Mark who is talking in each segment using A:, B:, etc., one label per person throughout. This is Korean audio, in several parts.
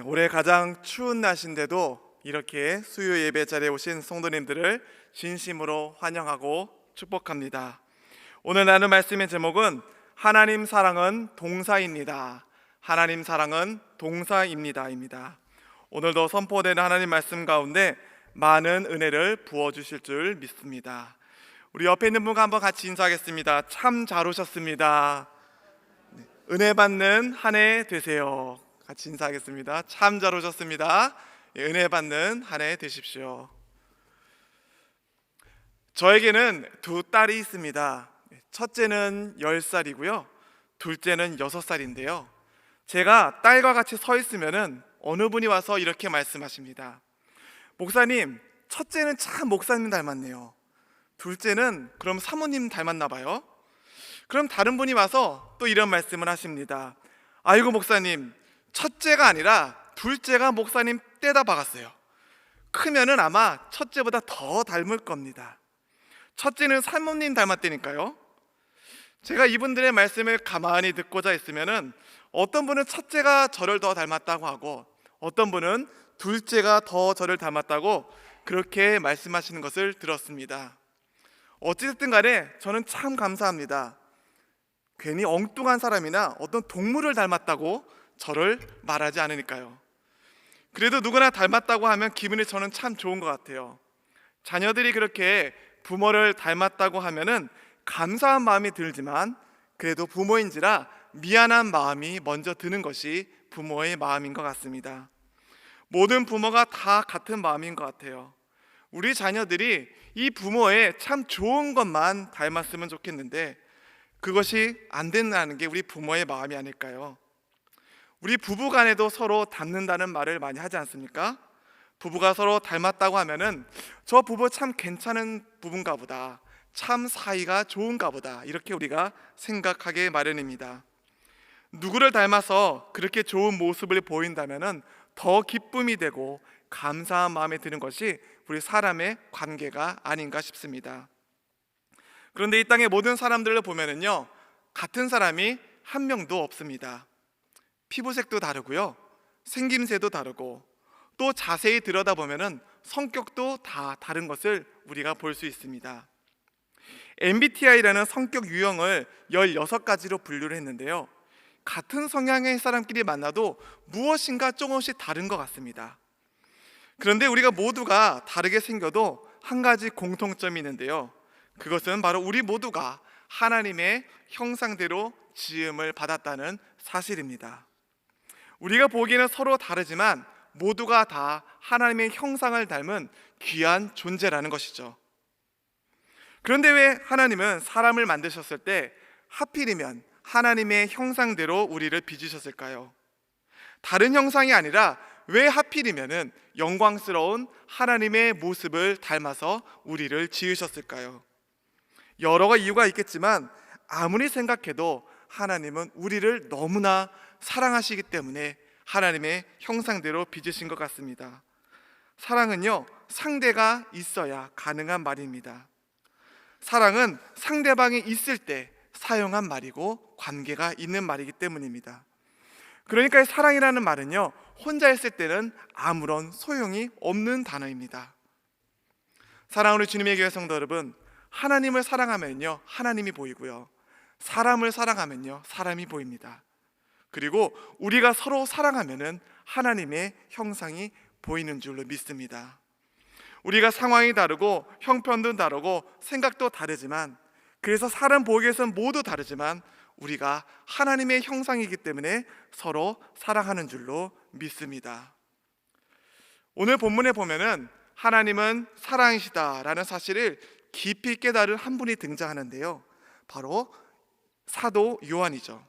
A: 올해 가장 추운 날씨인데도 이렇게 수요 예배 자리에 오신 성도님들을 진심으로 환영하고 축복합니다. 오늘 나눌 말씀의 제목은 하나님 사랑은 동사입니다. 하나님 사랑은 동사입니다. 오늘도 선포되는 하나님 말씀 가운데 많은 은혜를 부어주실 줄 믿습니다. 우리 옆에 있는 분과 한번 같이 인사하겠습니다. 참 잘 오셨습니다. 은혜 받는 한 해 되세요. 같이 인사하겠습니다. 참 잘 오셨습니다. 은혜 받는 한 해 되십시오. 저에게는 두 딸이 있습니다. 첫째는 10살이고요 둘째는 6살인데요 제가 딸과 같이 서 있으면 어느 분이 와서 이렇게 말씀하십니다. 목사님, 첫째는 참 목사님 닮았네요. 둘째는 그럼 사모님 닮았나 봐요. 그럼 다른 분이 와서 또 이런 말씀을 하십니다. 아이고 목사님, 첫째가 아니라 둘째가 목사님 떼다 박았어요. 크면은 아마 첫째보다 더 닮을 겁니다. 첫째는 사모님 닮았다니까요. 제가 이분들의 말씀을 가만히 듣고자 했으면은 어떤 분은 첫째가 저를 더 닮았다고 하고 어떤 분은 둘째가 더 저를 닮았다고 그렇게 말씀하시는 것을 들었습니다. 어찌됐든 간에 저는 참 감사합니다. 괜히 엉뚱한 사람이나 어떤 동물을 닮았다고 저를 말하지 않으니까요. 그래도 누구나 닮았다고 하면 기분이 저는 참 좋은 것 같아요. 자녀들이 그렇게 부모를 닮았다고 하면은 감사한 마음이 들지만 그래도 부모인지라 미안한 마음이 먼저 드는 것이 부모의 마음인 것 같습니다. 모든 부모가 다 같은 마음인 것 같아요. 우리 자녀들이 이 부모의 참 좋은 것만 닮았으면 좋겠는데 그것이 안 된다는 게 우리 부모의 마음이 아닐까요? 우리 부부 간에도 서로 닮는다는 말을 많이 하지 않습니까? 부부가 서로 닮았다고 하면은 저 부부 참 괜찮은 부부인가 보다, 참 사이가 좋은가 보다, 이렇게 우리가 생각하게 마련입니다. 누구를 닮아서 그렇게 좋은 모습을 보인다면은 더 기쁨이 되고 감사한 마음이 드는 것이 우리 사람의 관계가 아닌가 싶습니다. 그런데 이 땅의 모든 사람들을 보면은요, 같은 사람이 한 명도 없습니다. 피부색도 다르고요, 생김새도 다르고, 또 자세히 들여다보면은 성격도 다 다른 것을 우리가 볼 수 있습니다. MBTI라는 성격 유형을 16가지로 분류를 했는데요, 같은 성향의 사람끼리 만나도 무엇인가 조금씩 다른 것 같습니다. 그런데 우리가 모두가 다르게 생겨도 한 가지 공통점이 있는데요, 그것은 바로 우리 모두가 하나님의 형상대로 지음을 받았다는 사실입니다. 우리가 보기에는 서로 다르지만 모두가 다 하나님의 형상을 닮은 귀한 존재라는 것이죠. 그런데 왜 하나님은 사람을 만드셨을 때 하필이면 하나님의 형상대로 우리를 빚으셨을까요? 다른 형상이 아니라 왜 하필이면 영광스러운 하나님의 모습을 닮아서 우리를 지으셨을까요? 여러 이유가 있겠지만 아무리 생각해도 하나님은 우리를 너무나 사랑하시기 때문에 하나님의 형상대로 빚으신 것 같습니다. 사랑은요, 상대가 있어야 가능한 말입니다. 사랑은 상대방이 있을 때 사용한 말이고 관계가 있는 말이기 때문입니다. 그러니까 사랑이라는 말은요, 혼자 있을 때는 아무런 소용이 없는 단어입니다. 사랑하는 주님의 교회 성도 여러분, 하나님을 사랑하면요, 하나님이 보이고요, 사람을 사랑하면요, 사람이 보입니다. 그리고 우리가 서로 사랑하면은 하나님의 형상이 보이는 줄로 믿습니다. 우리가 상황이 다르고 형편도 다르고 생각도 다르지만, 그래서 사람 보기에서는 모두 다르지만 우리가 하나님의 형상이기 때문에 서로 사랑하는 줄로 믿습니다. 오늘 본문에 보면은 하나님은 사랑이시다라는 사실을 깊이 깨달은 한 분이 등장하는데요, 바로 사도 요한이죠.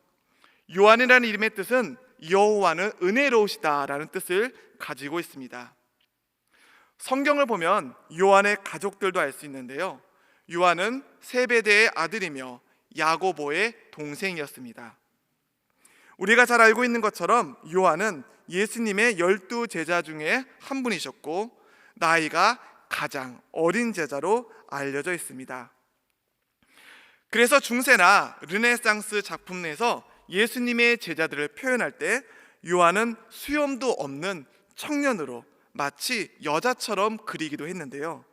A: 요한이라는 이름의 뜻은 여호와는 은혜로우시다라는 뜻을 가지고 있습니다. 성경을 보면 요한의 가족들도 알 수 있는데요, 요한은 세베대의 아들이며 야고보의 동생이었습니다. 우리가 잘 알고 있는 것처럼 요한은 예수님의 12제자 중에 한 분이셨고 나이가 가장 어린 제자로 알려져 있습니다. 그래서 중세나 르네상스 작품 내에서 예수님의 제자들을 표현할 때 요한은 수염도 없는 청년으로 마치 여자처럼 그리기도 했는데요.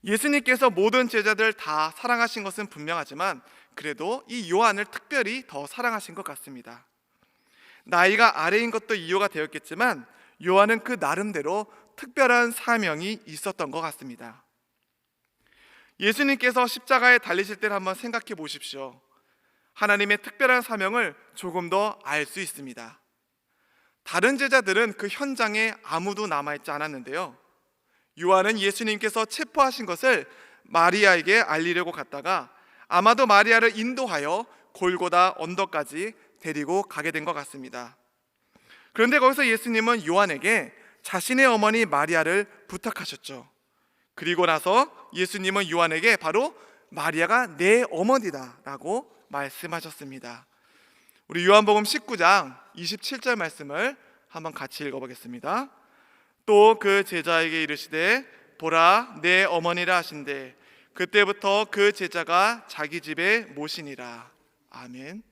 A: 예수님께서 모든 제자들 다 사랑하신 것은 분명하지만 그래도 이 요한을 특별히 더 사랑하신 것 같습니다. 나이가 아래인 것도 이유가 되었겠지만 요한은 그 나름대로 특별한 사명이 있었던 것 같습니다. 예수님께서 십자가에 달리실 때를 한번 생각해 보십시오. 하나님의 특별한 사명을 조금 더 알 수 있습니다. 다른 제자들은 그 현장에 아무도 남아있지 않았는데요, 요한은 예수님께서 체포하신 것을 마리아에게 알리려고 갔다가 아마도 마리아를 인도하여 골고다 언덕까지 데리고 가게 된 것 같습니다. 그런데 거기서 예수님은 요한에게 자신의 어머니 마리아를 부탁하셨죠. 그리고 나서 예수님은 요한에게 바로 마리아가 내 어머니다 라고 말씀하셨습니다. 우리 요한복음 19장 27절 말씀을 한번 같이 읽어보겠습니다. 또 그 제자에게 이르시되 보라 내 어머니라 하신대 그때부터 그 제자가 자기 집에 모시니라. 아멘.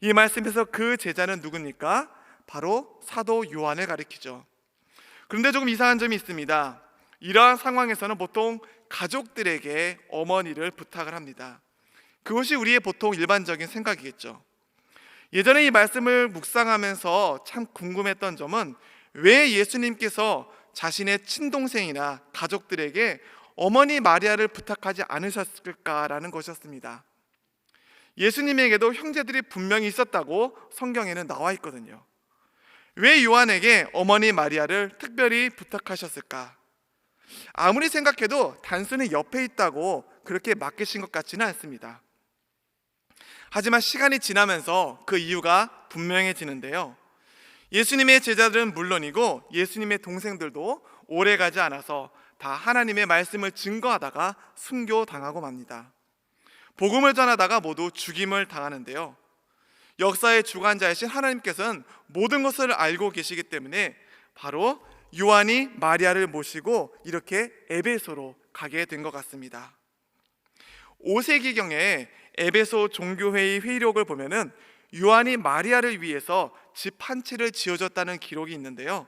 A: 이 말씀에서 그 제자는 누굽니까? 바로 사도 요한을 가리키죠. 그런데 조금 이상한 점이 있습니다. 이러한 상황에서는 보통 가족들에게 어머니를 부탁을 합니다. 그것이 우리의 보통 일반적인 생각이겠죠. 예전에 이 말씀을 묵상하면서 참 궁금했던 점은 왜 예수님께서 자신의 친동생이나 가족들에게 어머니 마리아를 부탁하지 않으셨을까라는 것이었습니다. 예수님에게도 형제들이 분명히 있었다고 성경에는 나와 있거든요. 왜 요한에게 어머니 마리아를 특별히 부탁하셨을까? 아무리 생각해도 단순히 옆에 있다고 그렇게 맡기신 것 같지는 않습니다. 하지만 시간이 지나면서 그 이유가 분명해지는데요, 예수님의 제자들은 물론이고 예수님의 동생들도 오래가지 않아서 다 하나님의 말씀을 증거하다가 순교당하고 맙니다. 복음을 전하다가 모두 죽임을 당하는데요, 역사의 주관자이신 하나님께서는 모든 것을 알고 계시기 때문에 바로 요한이 마리아를 모시고 이렇게 에베소로 가게 된 것 같습니다. 5세기경에 에베소 종교회의 회의록을 보면은 요한이 마리아를 위해서 집 한 채를 지어줬다는 기록이 있는데요,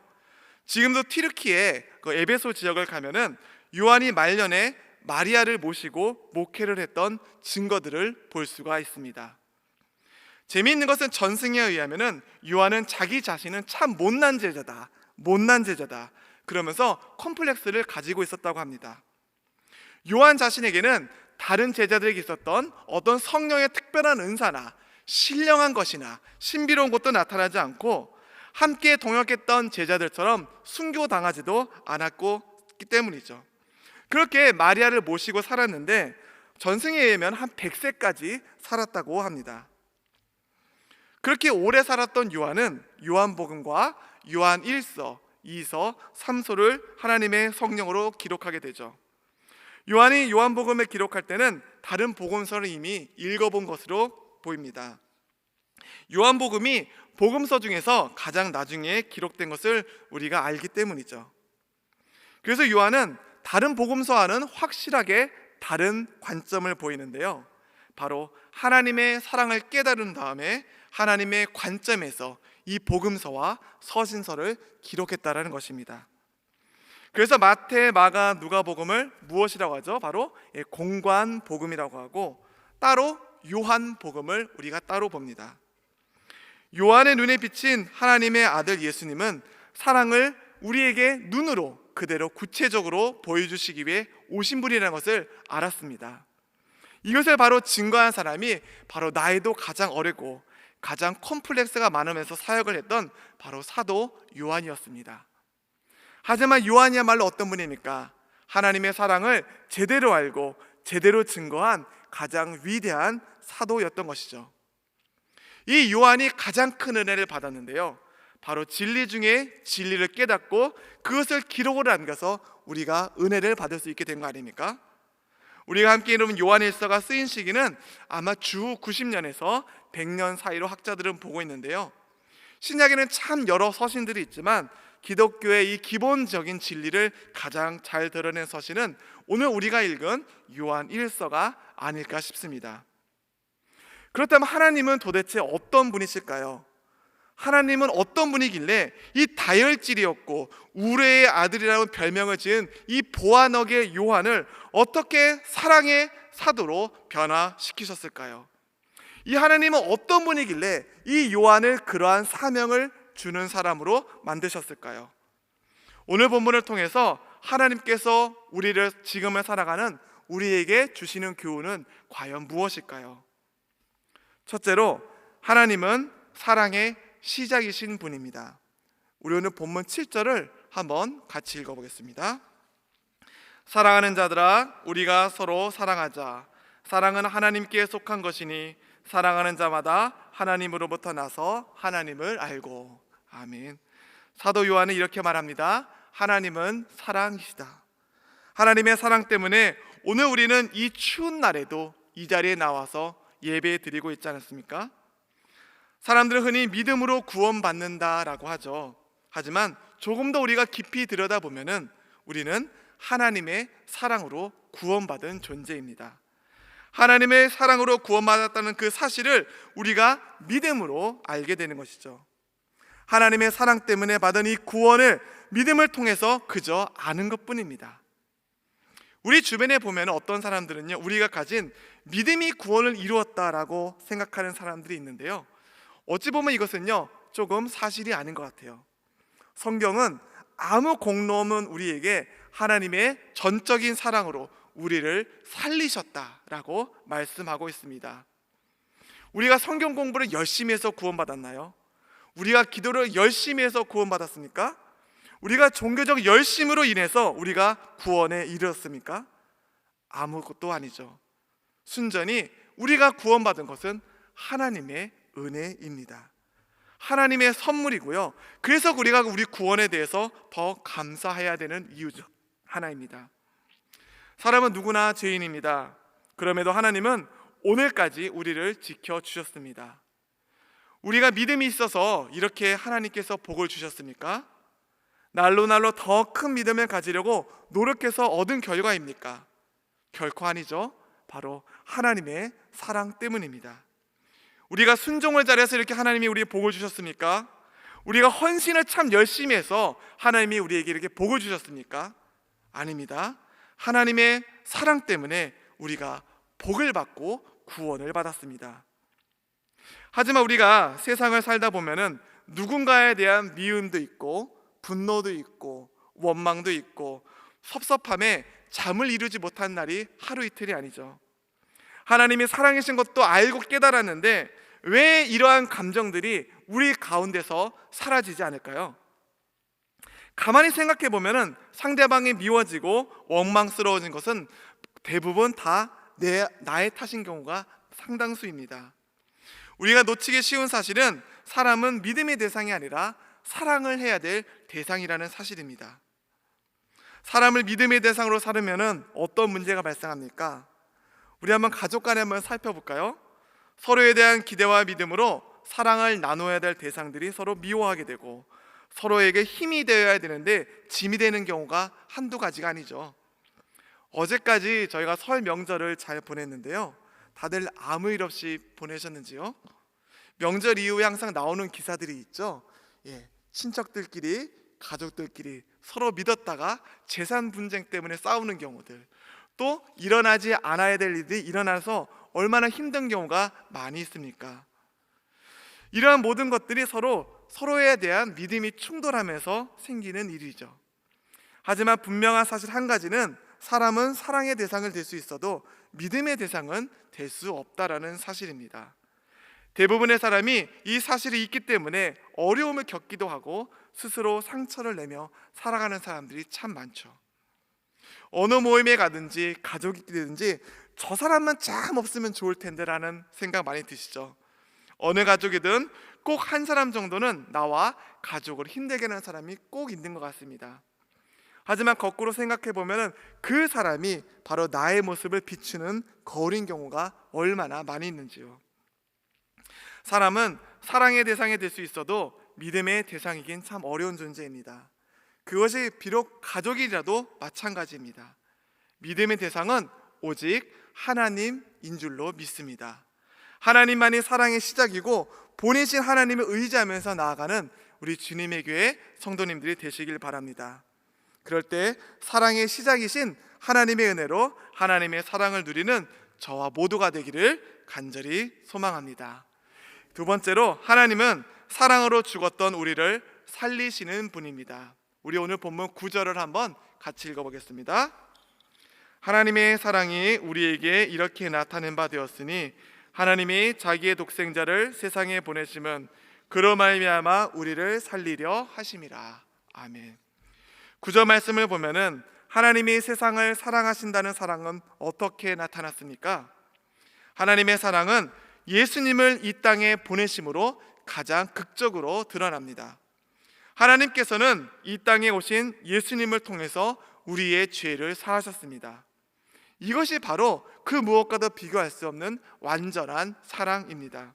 A: 지금도 튀르키예 그 에베소 지역을 가면은 요한이 말년에 마리아를 모시고 목회를 했던 증거들을 볼 수가 있습니다. 재미있는 것은 전승에 의하면은 요한은 자기 자신은 참 못난 제자다 그러면서 컴플렉스를 가지고 있었다고 합니다. 요한 자신에게는 다른 제자들에게 있었던 어떤 성령의 특별한 은사나 신령한 것이나 신비로운 것도 나타나지 않고 함께 동역했던 제자들처럼 순교당하지도 않았기 때문이죠. 그렇게 마리아를 모시고 살았는데 전승에 의하면 한 100세까지 살았다고 합니다. 그렇게 오래 살았던 요한은 요한복음과 요한 1서, 2서, 3서를 하나님의 성령으로 기록하게 되죠. 요한이 요한복음을 기록할 때는 다른 복음서를 이미 읽어본 것으로 보입니다. 요한복음이 복음서 중에서 가장 나중에 기록된 것을 우리가 알기 때문이죠. 그래서 요한은 다른 복음서와는 확실하게 다른 관점을 보이는데요, 바로 하나님의 사랑을 깨달은 다음에 하나님의 관점에서 이 복음서와 서신서를 기록했다라는 것입니다. 그래서 마태, 마가, 누가복음을 무엇이라고 하죠? 바로 공관복음이라고 하고 따로 요한복음을 우리가 따로 봅니다. 요한의 눈에 비친 하나님의 아들 예수님은 사랑을 우리에게 눈으로 그대로 구체적으로 보여주시기 위해 오신 분이라는 것을 알았습니다. 이것을 바로 증거한 사람이 바로 나이도 가장 어리고 가장 컴플렉스가 많으면서 사역을 했던 바로 사도 요한이었습니다. 하지만 요한이야말로 어떤 분입니까? 하나님의 사랑을 제대로 알고 제대로 증거한 가장 위대한 사도였던 것이죠. 이 요한이 가장 큰 은혜를 받았는데요, 바로 진리 중에 진리를 깨닫고 그것을 기록으로 남겨서 우리가 은혜를 받을 수 있게 된 거 아닙니까? 우리가 함께 읽은 요한일서가 쓰인 시기는 아마 주 90년에서 100년 사이로 학자들은 보고 있는데요, 신약에는 참 여러 서신들이 있지만 기독교의 이 기본적인 진리를 가장 잘 드러낸 서신은 오늘 우리가 읽은 요한 1서가 아닐까 싶습니다. 그렇다면 하나님은 도대체 어떤 분이실까요? 하나님은 어떤 분이길래 이 다혈질이었고 우레의 아들이라는 별명을 지은 이 보아너게 요한을 어떻게 사랑의 사도로 변화시키셨을까요? 이 하나님은 어떤 분이길래 이 요한을 그러한 사명을 주는 사람으로 만드셨을까요? 오늘 본문을 통해서 하나님께서 우리를 지금을 살아가는 우리에게 주시는 교훈은 과연 무엇일까요? 첫째로, 하나님은 사랑의 시작이신 분입니다. 우리 오늘 본문 7절을 한번 같이 읽어보겠습니다. 사랑하는 자들아, 우리가 서로 사랑하자. 사랑은 하나님께 속한 것이니 사랑하는 자마다 하나님으로부터 나서 하나님을 알고. 아멘. 사도 요한은 이렇게 말합니다. 하나님은 사랑이시다. 하나님의 사랑 때문에 오늘 우리는 이 추운 날에도 이 자리에 나와서 예배 드리고 있지 않습니까? 사람들은 흔히 믿음으로 구원받는다라고 하죠. 하지만 조금 더 우리가 깊이 들여다보면 우리는 하나님의 사랑으로 구원받은 존재입니다. 하나님의 사랑으로 구원받았다는 그 사실을 우리가 믿음으로 알게 되는 것이죠. 하나님의 사랑 때문에 받은 이 구원을 믿음을 통해서 그저 아는 것뿐입니다. 우리 주변에 보면 어떤 사람들은요, 우리가 가진 믿음이 구원을 이루었다라고 생각하는 사람들이 있는데요, 어찌 보면 이것은요 조금 사실이 아닌 것 같아요. 성경은 아무 공로 없는 우리에게 하나님의 전적인 사랑으로 우리를 살리셨다라고 말씀하고 있습니다. 우리가 성경 공부를 열심히 해서 구원받았나요? 우리가 기도를 열심히 해서 구원받았습니까? 우리가 종교적 열심으로 인해서 우리가 구원에 이르렀습니까? 아무것도 아니죠. 순전히 우리가 구원받은 것은 하나님의 은혜입니다. 하나님의 선물이고요, 그래서 우리가 우리 구원에 대해서 더 감사해야 되는 이유 중 하나입니다. 사람은 누구나 죄인입니다. 그럼에도 하나님은 오늘까지 우리를 지켜주셨습니다. 우리가 믿음이 있어서 이렇게 하나님께서 복을 주셨습니까? 날로 더 큰 믿음을 가지려고 노력해서 얻은 결과입니까? 결코 아니죠. 바로 하나님의 사랑 때문입니다. 우리가 순종을 잘해서 이렇게 하나님이 우리에게 복을 주셨습니까? 우리가 헌신을 참 열심히 해서 하나님이 우리에게 이렇게 복을 주셨습니까? 아닙니다. 하나님의 사랑 때문에 우리가 복을 받고 구원을 받았습니다. 하지만 우리가 세상을 살다 보면은 누군가에 대한 미움도 있고 분노도 있고 원망도 있고 섭섭함에 잠을 이루지 못한 날이 하루 이틀이 아니죠. 하나님이 사랑이신 것도 알고 깨달았는데 왜 이러한 감정들이 우리 가운데서 사라지지 않을까요? 가만히 생각해 보면은 상대방이 미워지고 원망스러워진 것은 대부분 다 나의 탓인 경우가 상당수입니다. 우리가 놓치기 쉬운 사실은 사람은 믿음의 대상이 아니라 사랑을 해야 될 대상이라는 사실입니다. 사람을 믿음의 대상으로 삼으면 어떤 문제가 발생합니까? 우리 한번 가족 간에 한번 살펴볼까요? 서로에 대한 기대와 믿음으로 사랑을 나눠야 될 대상들이 서로 미워하게 되고 서로에게 힘이 되어야 되는데 짐이 되는 경우가 한두 가지가 아니죠. 어제까지 저희가 설 명절을 잘 보냈는데요, 다들 아무 일 없이 보내셨는지요? 명절 이후에 항상 나오는 기사들이 있죠. 친척들끼리, 가족들끼리 서로 믿었다가 재산 분쟁 때문에 싸우는 경우들, 또 일어나지 않아야 될 일이 일어나서 얼마나 힘든 경우가 많이 있습니까? 이러한 모든 것들이 서로에 대한 믿음이 충돌하면서 생기는 일이죠. 하지만 분명한 사실 한 가지는 사람은 사랑의 대상을 될 수 있어도 믿음의 대상은 될 수 없다라는 사실입니다. 대부분의 사람이 이 사실이 있기 때문에 어려움을 겪기도 하고 스스로 상처를 내며 살아가는 사람들이 참 많죠. 어느 모임에 가든지 가족이 되든지 저 사람만 참 없으면 좋을 텐데 라는 생각 많이 드시죠. 어느 가족이든 꼭 한 사람 정도는 나와 가족을 힘들게 하는 사람이 꼭 있는 것 같습니다. 하지만 거꾸로 생각해 보면 그 사람이 바로 나의 모습을 비추는 거울인 경우가 얼마나 많이 있는지요. 사람은 사랑의 대상이 될 수 있어도 믿음의 대상이긴 참 어려운 존재입니다. 그것이 비록 가족이라도 마찬가지입니다. 믿음의 대상은 오직 하나님인 줄로 믿습니다. 하나님만이 사랑의 시작이고 보내신 하나님을 의지하면서 나아가는 우리 주님의 교회 성도님들이 되시길 바랍니다. 그럴 때 사랑의 시작이신 하나님의 은혜로 하나님의 사랑을 누리는 저와 모두가 되기를 간절히 소망합니다. 두 번째로, 하나님은 사랑으로 죽었던 우리를 살리시는 분입니다. 우리 오늘 본문 9절을 한번 같이 읽어보겠습니다. 하나님의 사랑이 우리에게 이렇게 나타낸 바 되었으니 하나님이 자기의 독생자를 세상에 보내심은 그로 말미암아 우리를 살리려 하심이라. 아멘. 9절 말씀을 보면은 하나님이 세상을 사랑하신다는 사랑은 어떻게 나타났습니까? 하나님의 사랑은 예수님을 이 땅에 보내심으로 가장 극적으로 드러납니다. 하나님께서는 이 땅에 오신 예수님을 통해서 우리의 죄를 사하셨습니다. 이것이 바로 그 무엇과도 비교할 수 없는 완전한 사랑입니다.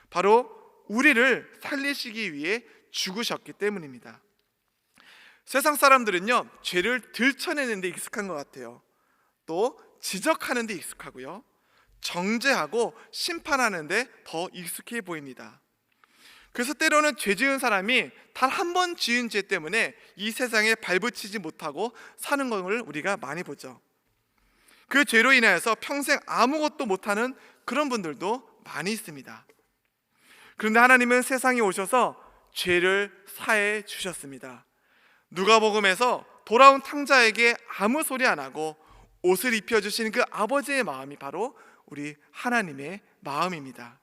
A: 바로 우리를 살리시기 위해 죽으셨기 때문입니다. 세상 사람들은요, 죄를 들춰내는 데 익숙한 것 같아요. 또 지적하는 데 익숙하고요, 정죄하고 심판하는 데 더 익숙해 보입니다. 그래서 때로는 죄 지은 사람이 단 한 번 지은 죄 때문에 이 세상에 발붙이지 못하고 사는 것을 우리가 많이 보죠. 그 죄로 인하여서 평생 아무것도 못하는 그런 분들도 많이 있습니다. 그런데 하나님은 세상에 오셔서 죄를 사해 주셨습니다. 누가복음에서 돌아온 탕자에게 아무 소리 안 하고 옷을 입혀주신 그 아버지의 마음이 바로 우리 하나님의 마음입니다.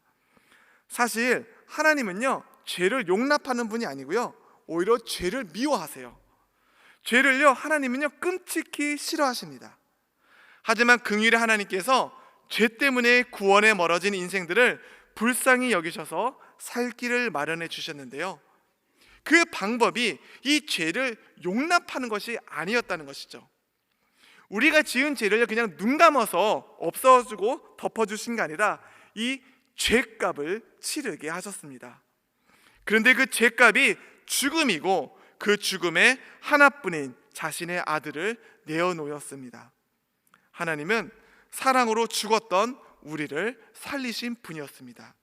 A: 사실 하나님은요, 죄를 용납하는 분이 아니고요, 오히려 죄를 미워하세요. 죄를요, 하나님은요 끔찍히 싫어하십니다. 하지만 긍휼의 하나님께서 죄 때문에 구원에 멀어진 인생들을 불쌍히 여기셔서 살 길을 마련해 주셨는데요, 그 방법이 이 죄를 용납하는 것이 아니었다는 것이죠. 우리가 지은 죄를 그냥 눈 감아서 없어지고 덮어주신 게 아니라 이 죄값을 치르게 하셨습니다. 그런데 그 죄값이 죽음이고 그 죽음에 하나뿐인 자신의 아들을 내어놓으셨습니다. 하나님은 사랑으로 죽었던 우리를 살리신 분이었습니다.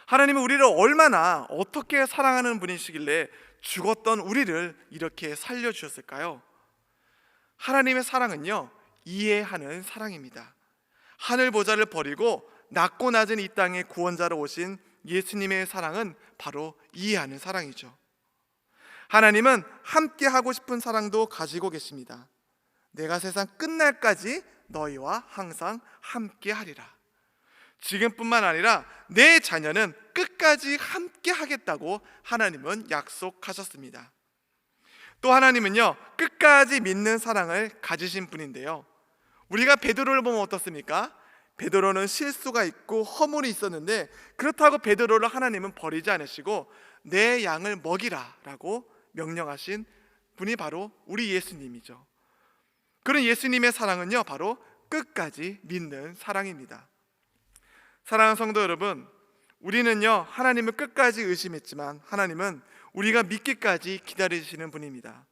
A: 하나님은 우리를 얼마나 어떻게 사랑하는 분이시길래 죽었던 우리를 이렇게 살려주셨을까요? 하나님의 사랑은요, 이해하는 사랑입니다. 하늘 보좌를 버리고 낮고 낮은 이 땅에 구원자로 오신 예수님의 사랑은 바로 이해하는 사랑이죠. 하나님은 함께 하고 싶은 사랑도 가지고 계십니다. 내가 세상 끝날까지 너희와 항상 함께 하리라. 지금뿐만 아니라 내 자녀는 끝까지 함께 하겠다고 하나님은 약속하셨습니다. 또 하나님은요, 끝까지 믿는 사랑을 가지신 분인데요, 우리가 베드로를 보면 어떻습니까? 베드로는 실수가 있고 허물이 있었는데 그렇다고 베드로를 하나님은 버리지 않으시고 내 양을 먹이라 라고 명령하신 분이 바로 우리 예수님이죠. 그런 예수님의 사랑은요, 바로 끝까지 믿는 사랑입니다. 사랑하는 성도 여러분, 우리는요, 하나님을 끝까지 의심했지만 하나님은 우리가 믿기까지 기다리시는 분입니다.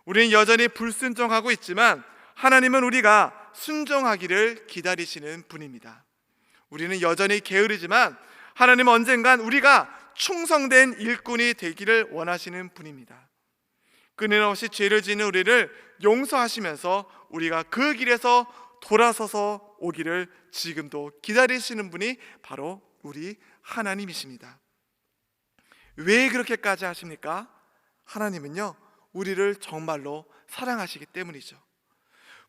A: 우리는 여전히 불순종하고 있지만 하나님은 우리가 순종하기를 기다리시는 분입니다. 우리는 여전히 게으르지만 하나님은 언젠간 우리가 충성된 일꾼이 되기를 원하시는 분입니다. 끊임없이 죄를 지는 우리를 용서하시면서 우리가 그 길에서 돌아서서 오기를 지금도 기다리시는 분이 바로 우리 하나님이십니다. 왜 그렇게까지 하십니까? 하나님은요, 우리를 정말로 사랑하시기 때문이죠.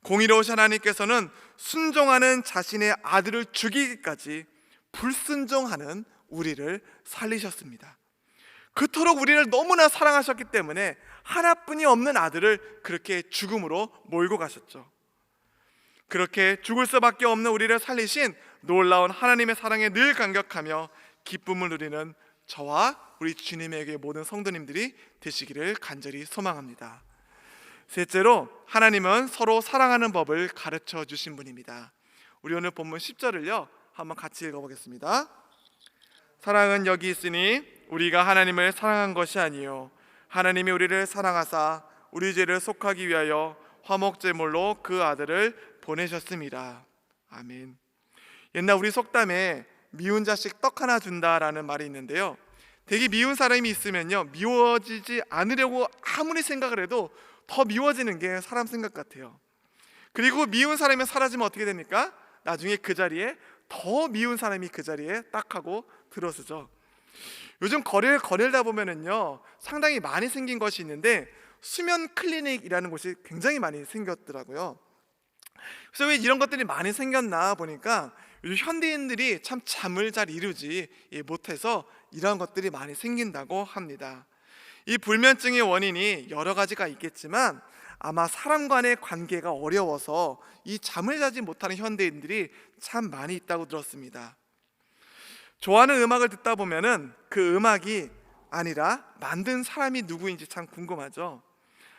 A: 공의로우신 하나님께서는 순종하는 자신의 아들을 죽이기까지 불순종하는 우리를 살리셨습니다. 그토록 우리를 너무나 사랑하셨기 때문에 하나뿐이 없는 아들을 그렇게 죽음으로 몰고 가셨죠. 그렇게 죽을 수밖에 없는 우리를 살리신 놀라운 하나님의 사랑에 늘 감격하며 기쁨을 누리는 저와 우리 주님에게 모든 성도님들이 되시기를 간절히 소망합니다. 셋째로, 하나님은 서로 사랑하는 법을 가르쳐 주신 분입니다. 우리 오늘 본문 10절을요 한번 같이 읽어보겠습니다. 사랑은 여기 있으니 우리가 하나님을 사랑한 것이 아니요 하나님이 우리를 사랑하사 우리 죄를 속하기 위하여 화목제물로 그 아들을 보내셨습니다. 아멘. 옛날 우리 속담에 미운 자식 떡 하나 준다라는 말이 있는데요, 되게 미운 사람이 있으면요, 미워지지 않으려고 아무리 생각을 해도 더 미워지는 게 사람 생각 같아요. 그리고 미운 사람이 사라지면 어떻게 됩니까? 나중에 그 자리에 더 미운 사람이 그 자리에 딱 하고 들어서죠. 요즘 거리를 거닐다 보면은요, 상당히 많이 생긴 것이 있는데 수면 클리닉이라는 곳이 굉장히 많이 생겼더라고요. 그래서 왜 이런 것들이 많이 생겼나 보니까 요즘 현대인들이 참 잠을 잘 이루지 못해서 이런 것들이 많이 생긴다고 합니다. 이 불면증의 원인이 여러 가지가 있겠지만 아마 사람 간의 관계가 어려워서 이 잠을 자지 못하는 현대인들이 참 많이 있다고 들었습니다. 좋아하는 음악을 듣다 보면은 그 음악이 아니라 만든 사람이 누구인지 참 궁금하죠.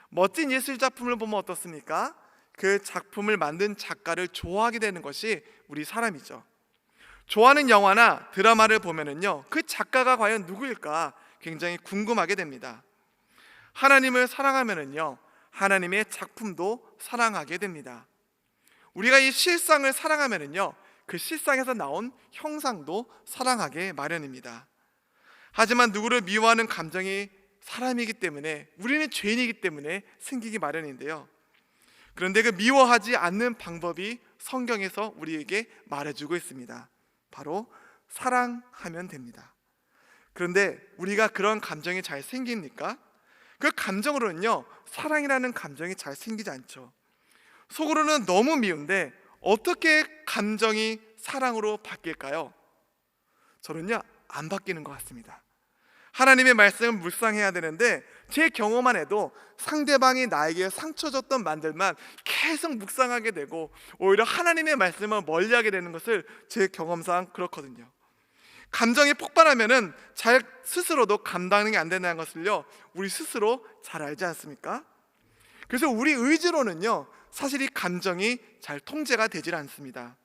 A: 멋진 예술 작품을 보면 어떻습니까? 그 작품을 만든 작가를 좋아하게 되는 것이 우리 사람이죠. 좋아하는 영화나 드라마를 보면은요, 그 작가가 과연 누구일까 굉장히 궁금하게 됩니다. 하나님을 사랑하면은요, 하나님의 작품도 사랑하게 됩니다. 우리가 이 실상을 사랑하면은요, 그 실상에서 나온 형상도 사랑하게 마련입니다. 하지만 누구를 미워하는 감정이 사람이기 때문에, 우리는 죄인이기 때문에 생기기 마련인데요, 그런데 그 미워하지 않는 방법이 성경에서 우리에게 말해주고 있습니다. 바로 사랑하면 됩니다. 그런데 우리가 그런 감정이 잘 생깁니까? 그 감정으로는요, 사랑이라는 감정이 잘 생기지 않죠. 속으로는 너무 미운데 어떻게 감정이 사랑으로 바뀔까요? 저는요, 안 바뀌는 것 같습니다. 하나님의 말씀을 묵상해야 되는데 제 경험만 해도 상대방이 나에게 상처 줬던 말들만 계속 묵상하게 되고 오히려 하나님의 말씀을 멀리하게 되는 것을 제 경험상 그렇거든요. 감정이 폭발하면은 잘 스스로도 감당이 안 된다는 것을요, 우리 스스로 잘 알지 않습니까? 그래서 우리 의지로는요, 사실 이 감정이 잘 통제가 되질 않습니다.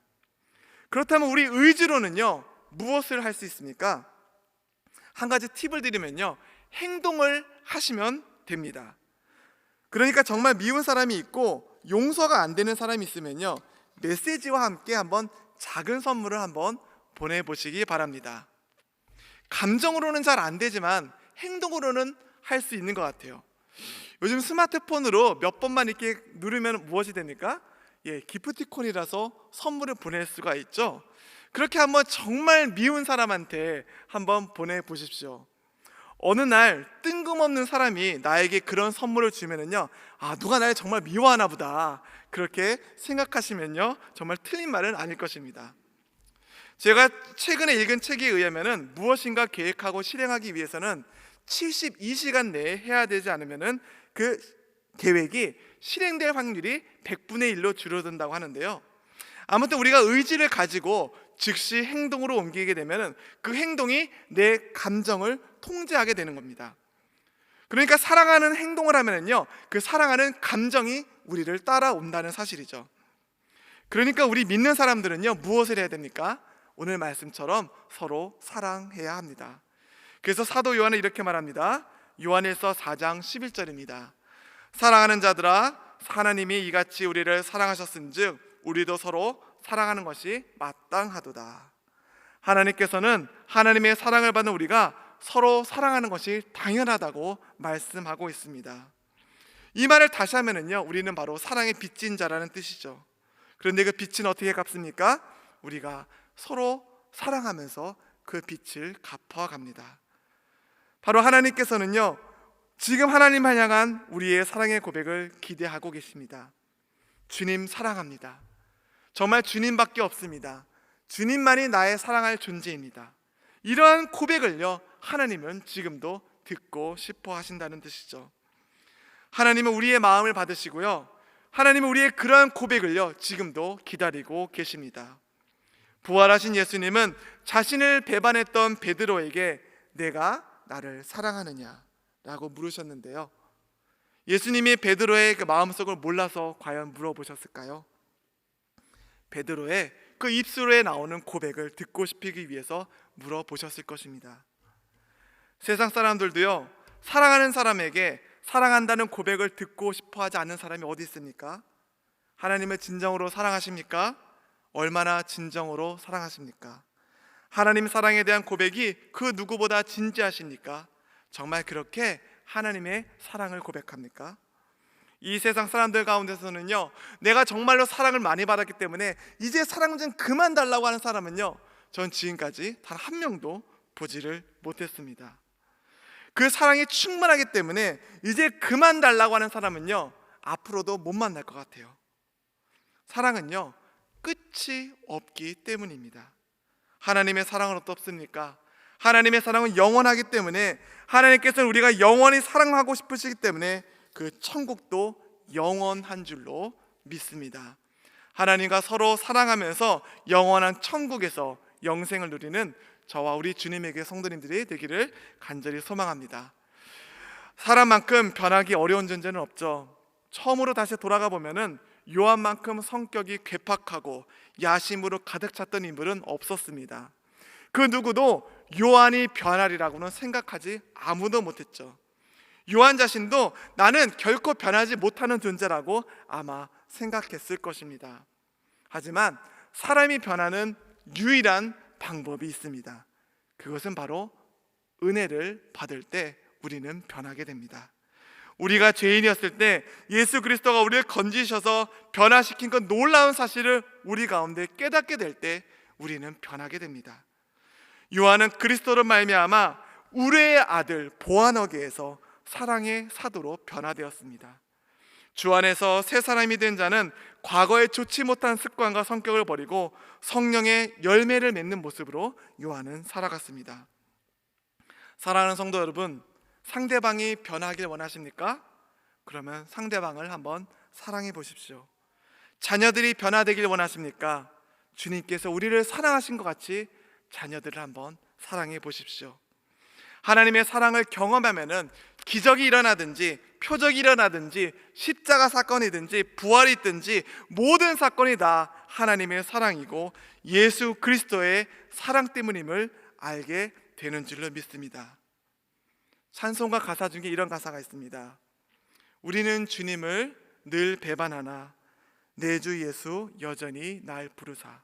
A: 그렇다면 우리 의지로는요, 무엇을 할 수 있습니까? 한 가지 팁을 드리면요, 행동을 하시면 됩니다. 그러니까 정말 미운 사람이 있고 용서가 안 되는 사람이 있으면요, 메시지와 함께 한번 작은 선물을 한번 보내보시기 바랍니다. 감정으로는 잘 안 되지만 행동으로는 할 수 있는 것 같아요. 요즘 스마트폰으로 몇 번만 이렇게 누르면 무엇이 됩니까? 기프티콘이라서 선물을 보낼 수가 있죠. 그렇게 한번 정말 미운 사람한테 한번 보내보십시오. 어느 날 뜬금없는 사람이 나에게 그런 선물을 주면은요, 누가 나를 정말 미워하나 보다, 그렇게 생각하시면요, 정말 틀린 말은 아닐 것입니다. 제가 최근에 읽은 책에 의하면은 무엇인가 계획하고 실행하기 위해서는 72시간 내에 해야 되지 않으면은 그 계획이 실행될 확률이 100분의 1로 줄어든다고 하는데요, 아무튼 우리가 의지를 가지고 즉시 행동으로 옮기게 되면은 그 행동이 내 감정을 통제하게 되는 겁니다. 그러니까 사랑하는 행동을 하면은요, 그 사랑하는 감정이 우리를 따라온다는 사실이죠. 그러니까 우리 믿는 사람들은요, 무엇을 해야 됩니까? 오늘 말씀처럼 서로 사랑해야 합니다. 그래서 사도 요한은 이렇게 말합니다. 요한일서 4장 11절입니다. 사랑하는 자들아, 하나님이 이같이 우리를 사랑하셨은즉 우리도 서로 사랑하는 것이 마땅하도다. 하나님께서는 하나님의 사랑을 받는 우리가 서로 사랑하는 것이 당연하다고 말씀하고 있습니다. 이 말을 다시 하면은요, 우리는 바로 사랑의 빚진 자라는 뜻이죠. 그런데 그 빚은 어떻게 갚습니까? 우리가 서로 사랑하면서 그 빚을 갚아갑니다. 바로 하나님께서는요, 지금 하나님을 향한 우리의 사랑의 고백을 기대하고 계십니다. 주님 사랑합니다. 정말 주님밖에 없습니다. 주님만이 나의 사랑할 존재입니다. 이러한 고백을요, 하나님은 지금도 듣고 싶어 하신다는 뜻이죠. 하나님은 우리의 마음을 받으시고요, 하나님은 우리의 그러한 고백을요, 지금도 기다리고 계십니다. 부활하신 예수님은 자신을 배반했던 베드로에게 내가 나를 사랑하느냐 라고 물으셨는데요, 예수님이 베드로의 그 마음속을 몰라서 과연 물어보셨을까요? 베드로의 그 입술에 나오는 고백을 듣고 싶기 위해서 물어보셨을 것입니다. 세상 사람들도요, 사랑하는 사람에게 사랑한다는 고백을 듣고 싶어 하지 않는 사람이 어디 있습니까? 하나님을 진정으로 사랑하십니까? 얼마나 진정으로 사랑하십니까? 하나님 사랑에 대한 고백이 그 누구보다 진지하십니까? 정말 그렇게 하나님의 사랑을 고백합니까? 이 세상 사람들 가운데서는요, 내가 정말로 사랑을 많이 받았기 때문에 이제 사랑 좀 그만 달라고 하는 사람은요, 전 지금까지 단 한 명도 보지를 못했습니다. 그 사랑이 충만하기 때문에 이제 그만 달라고 하는 사람은요, 앞으로도 못 만날 것 같아요. 사랑은요, 끝이 없기 때문입니다. 하나님의 사랑은 어떻습니까? 하나님의 사랑은 영원하기 때문에 하나님께서는 우리가 영원히 사랑하고 싶으시기 때문에 그 천국도 영원한 줄로 믿습니다. 하나님과 서로 사랑하면서 영원한 천국에서 영생을 누리는 저와 우리 주님에게 성도님들이 되기를 간절히 소망합니다. 사람만큼 변하기 어려운 존재는 없죠. 처음으로 다시 돌아가 보면은 요한만큼 성격이 괴팍하고 야심으로 가득 찼던 인물은 없었습니다. 그 누구도 요한이 변하리라고는 생각하지 아무도 못했죠. 요한 자신도 나는 결코 변하지 못하는 존재라고 아마 생각했을 것입니다. 하지만 사람이 변하는 유일한 방법이 있습니다. 그것은 바로 은혜를 받을 때 우리는 변하게 됩니다. 우리가 죄인이었을 때 예수 그리스도가 우리를 건지셔서 변화시킨 그 놀라운 사실을 우리 가운데 깨닫게 될 때 우리는 변하게 됩니다. 요한은 그리스도로 말미암아 우레의 아들 보아너게에서 사랑의 사도로 변화되었습니다. 주 안에서 새 사람이 된 자는 과거에 좋지 못한 습관과 성격을 버리고 성령의 열매를 맺는 모습으로 요한은 살아갔습니다. 사랑하는 성도 여러분, 상대방이 변하길 원하십니까? 그러면 상대방을 한번 사랑해 보십시오. 자녀들이 변화되길 원하십니까? 주님께서 우리를 사랑하신 것 같이 자녀들을 한번 사랑해 보십시오. 하나님의 사랑을 경험하면은 기적이 일어나든지 표적이 일어나든지 십자가 사건이든지 부활이 있든지 모든 사건이 다 하나님의 사랑이고 예수 그리스도의 사랑 때문임을 알게 되는 줄로 믿습니다. 찬송가 가사 중에 이런 가사가 있습니다. 우리는 주님을 늘 배반하나 내 주 예수 여전히 날 부르사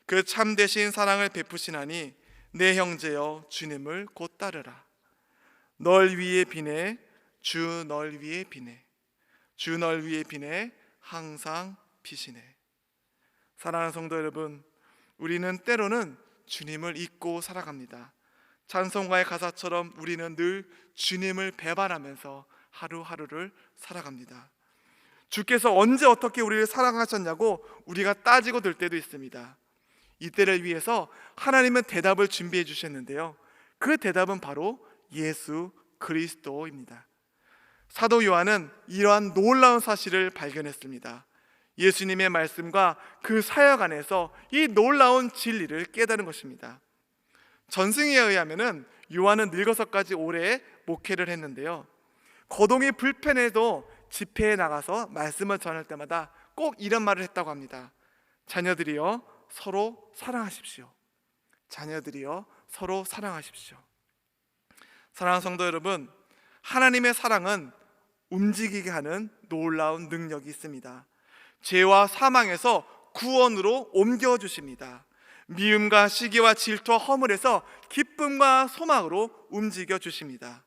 A: 그 참되신 사랑을 베푸시나니 내 형제여 주님을 곧 따르라. 널 위해 비네 주 널 위해 비네 주 널 위해 비네 항상 비시네. 사랑하는 성도 여러분, 우리는 때로는 주님을 잊고 살아갑니다. 찬송가의 가사처럼 우리는 늘 주님을 배반하면서 하루하루를 살아갑니다. 주께서 언제 어떻게 우리를 사랑하셨냐고 우리가 따지고 들 때도 있습니다. 이때를 위해서 하나님은 대답을 준비해 주셨는데요, 그 대답은 바로 예수 그리스도입니다. 사도 요한은 이러한 놀라운 사실을 발견했습니다. 예수님의 말씀과 그 사역 안에서 이 놀라운 진리를 깨달은 것입니다. 전승에 의하면은 요한은 늙어서까지 오래 목회를 했는데요, 거동이 불편해도 집회에 나가서 말씀을 전할 때마다 꼭 이런 말을 했다고 합니다. 자녀들이여 서로 사랑하십시오. 자녀들이여 서로 사랑하십시오. 사랑하는 성도 여러분, 하나님의 사랑은 움직이게 하는 놀라운 능력이 있습니다. 죄와 사망에서 구원으로 옮겨주십니다. 미움과 시기와 질투와 허물에서 기쁨과 소망으로 움직여 주십니다.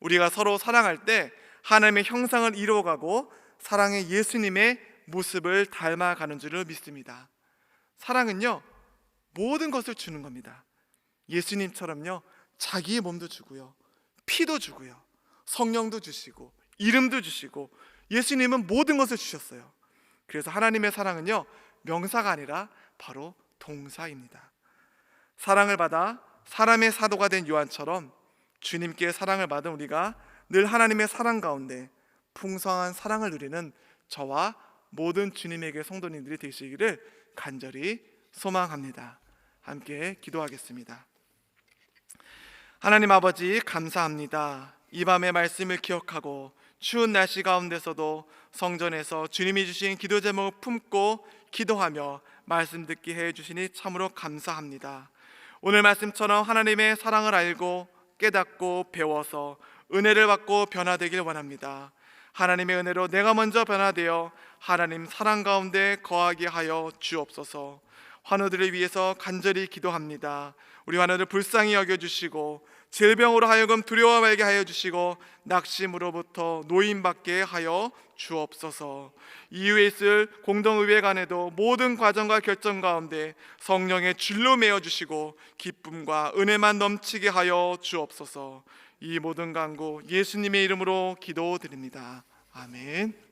A: 우리가 서로 사랑할 때 하나님의 형상을 이루어가고 사랑의 예수님의 모습을 닮아가는 줄을 믿습니다. 사랑은요, 모든 것을 주는 겁니다. 예수님처럼요, 자기의 몸도 주고요, 피도 주고요, 성령도 주시고 이름도 주시고 예수님은 모든 것을 주셨어요. 그래서 하나님의 사랑은요, 명사가 아니라 바로 동사입니다. 사랑을 받아 사람의 사도가 된 요한처럼 주님께 사랑을 받은 우리가 늘 하나님의 사랑 가운데 풍성한 사랑을 누리는 저와 모든 주님에게 성도님들이 되시기를 간절히 소망합니다. 함께 기도하겠습니다. 하나님 아버지, 감사합니다. 이 밤의 말씀을 기억하고 추운 날씨 가운데서도 성전에서 주님이 주신 기도 제목을 품고 기도하며 말씀 듣게 해주시니 참으로 감사합니다. 오늘 말씀처럼 하나님의 사랑을 알고 깨닫고 배워서 은혜를 받고 변화되길 원합니다. 하나님의 은혜로 내가 먼저 변화되어 하나님 사랑 가운데 거하게 하여 주옵소서. 환우들을 위해서 간절히 기도합니다. 우리 환우들 불쌍히 여겨주시고 질병으로 하여금 두려워 말게 하여 주시고 낙심으로부터 노임받게 하여 주옵소서. 이후에 있을 공동의회 간에도 모든 과정과 결정 가운데 성령의 줄로 메어주시고 기쁨과 은혜만 넘치게 하여 주옵소서. 이 모든 간구 예수님의 이름으로 기도드립니다. 아멘.